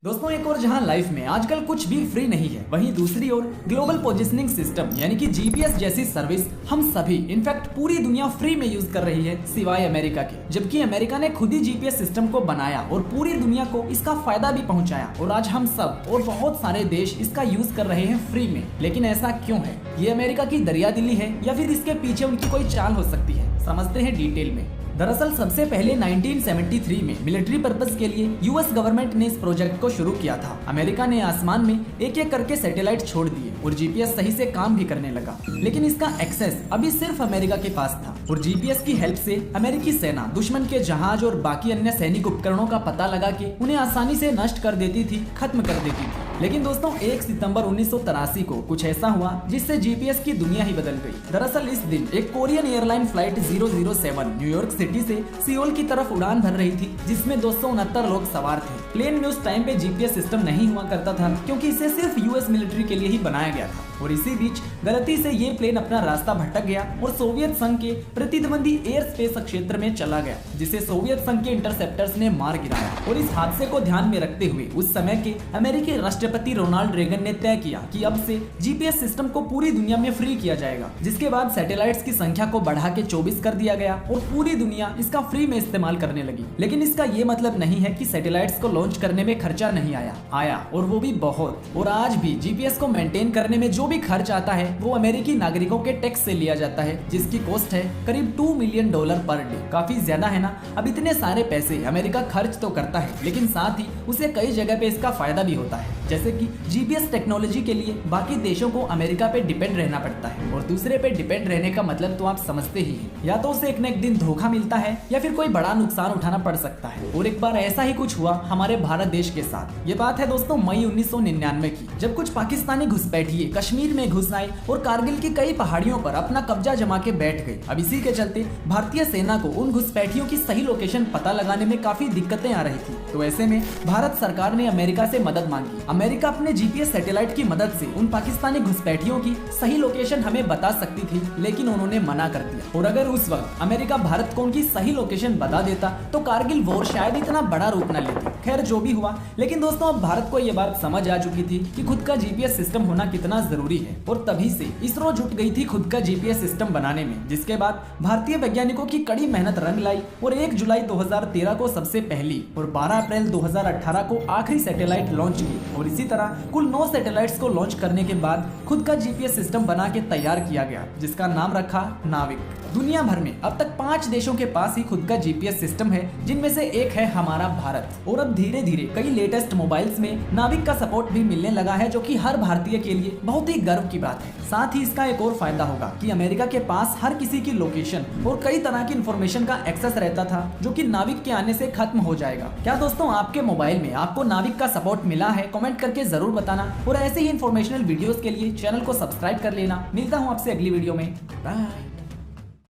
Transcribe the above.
दोस्तों एक और जहां लाइफ में आजकल कुछ भी फ्री नहीं है, वहीं दूसरी ओर ग्लोबल पोजिशनिंग सिस्टम यानी कि जीपीएस जैसी सर्विस हम सभी इनफैक्ट पूरी दुनिया फ्री में यूज कर रही है सिवाय अमेरिका के। जबकि अमेरिका ने खुद ही जीपीएस सिस्टम को बनाया और पूरी दुनिया को इसका फायदा भी पहुंचाया और आज हम सब और बहुत सारे देश इसका यूज कर रहे हैं फ्री में। लेकिन ऐसा क्यों है? ये अमेरिका की दरियादिली है या फिर इसके पीछे उनकी कोई चाल हो सकती है? समझते हैं डिटेल में। दरअसल सबसे पहले 1973 में मिलिट्री पर्पस के लिए यूएस गवर्नमेंट ने इस प्रोजेक्ट को शुरू किया था। अमेरिका ने आसमान में एक एक करके सैटेलाइट छोड़ दिए और जीपीएस सही से काम भी करने लगा। लेकिन इसका एक्सेस अभी सिर्फ अमेरिका के पास था और जीपीएस की हेल्प से अमेरिकी सेना दुश्मन के जहाज और बाकी अन्य सैनिक उपकरणों का पता लगा के उन्हें आसानी से नष्ट कर देती थी, खत्म कर देती थी। लेकिन दोस्तों 1 सितंबर 1983 को कुछ ऐसा हुआ जिससे जीपीएस की दुनिया ही बदल गई। दरअसल इस दिन एक Korean airline flight 007 New York city से सियोल की तरफ उड़ान भर रही थी, जिसमें 269 लोग सवार थे। प्लेन में उस टाइम पे जीपीएस सिस्टम नहीं हुआ करता था क्योंकि इसे सिर्फ यूएस मिलिट्री के लिए ही बनाया गया था। और इसी बीच गलती से ये प्लेन अपना रास्ता भटक गया और सोवियत संघ के प्रतिद्वंदी एयर स्पेस क्षेत्र में चला गया, जिसे सोवियत संघ के इंटरसेप्टर्स ने मार गिराया। और इस हादसे को ध्यान में रखते हुए उस समय के अमेरिकी राष्ट्रपति रोनाल्ड रेगन ने तय किया कि अब से जीपीएस सिस्टम को पूरी दुनिया में फ्री किया जाएगा। जिसके बाद सैटेलाइट्स की संख्या को बढ़ा के 24 कर दिया गया और पूरी दुनिया इसका फ्री में इस्तेमाल करने लगी। लेकिन इसका ये मतलब नहीं है कि सैटेलाइट्स को लॉन्च करने में खर्चा नहीं आया और वो भी बहुत। और आज भी जीपीएस को मेंटेन करने में जो भी खर्च आता है वो अमेरिकी नागरिकों के टैक्स से लिया जाता है, जिसकी कॉस्ट है करीब $2 मिलियन पर डे। काफी ज्यादा है ना? अब इतने सारे पैसे अमेरिका खर्च तो करता है, लेकिन साथ ही उसे कई जगह पे इसका फायदा भी होता है। जैसे कि जीपीएस टेक्नोलॉजी के लिए बाकी देशों को अमेरिका पे डिपेंड रहना पड़ता है और दूसरे पे डिपेंड रहने का मतलब तो आप समझते ही हैं, या तो उसे एक न एक दिन धोखा मिलता है या फिर कोई बड़ा नुकसान उठाना पड़ सकता है। और एक बार ऐसा ही कुछ हुआ हमारे भारत देश के साथ। ये बात है दोस्तों मई 1999 की, जब कुछ पाकिस्तानी घुसपैठिए कश्मीर में घुस आए और कारगिल की कई पहाड़ियों पर अपना कब्जा जमा के बैठ गए। अब इसी के चलते भारतीय सेना को उन घुसपैठियों की सही लोकेशन पता लगाने में काफी दिक्कतें आ रही थी। तो ऐसे में भारत सरकार ने अमेरिका से मदद मांगी। अमेरिका अपने जीपीएस सैटेलाइट की मदद से उन पाकिस्तानी घुसपैठियों की सही लोकेशन हमें बता सकती थी, लेकिन उन्होंने मना कर दिया। और अगर उस वक्त अमेरिका भारत को उनकी सही लोकेशन बता देता तो कारगिल वॉर शायद इतना बड़ा रूप न लेती। खैर जो भी हुआ, लेकिन दोस्तों अब भारत को यह बात समझ आ चुकी थी कि खुद का जीपीएस सिस्टम होना कितना जरूरी है और तभी से इसरो जुट गई थी खुद का जीपीएस सिस्टम बनाने में। जिसके बाद भारतीय वैज्ञानिकों की कड़ी मेहनत रंग लाई और 1 जुलाई 2013 को सबसे पहली और 12 अप्रैल 2018 को आखिरी सैटेलाइट लॉन्च की। और इसी तरह कुल 9 सैटेलाइट्स को लॉन्च करने के बाद खुद का जीपीएस सिस्टम बना के तैयार किया गया, जिसका नाम रखा नाविक। दुनिया भर में अब तक 5 देशों के पास ही खुद का जीपीएस सिस्टम है, जिनमें से एक है हमारा भारत। और अब धीरे धीरे कई लेटेस्ट मोबाइल्स में नाविक का सपोर्ट भी मिलने लगा है, जो कि हर भारतीय के लिए बहुत ही गर्व की बात है। साथ ही इसका एक और फायदा होगा कि अमेरिका के पास हर किसी की लोकेशन और कई तरह की इंफॉर्मेशन का एक्सेस रहता था, जो कि नाविक के आने से खत्म हो जाएगा। क्या दोस्तों आपके मोबाइल में आपको नाविक का सपोर्ट मिला है? कमेंट करके जरूर बताना और ऐसे ही इंफॉर्मेशनल वीडियोस के लिए चैनल को सब्सक्राइब कर लेना। मिलता हूँ आपसे अगली वीडियो में। बाय।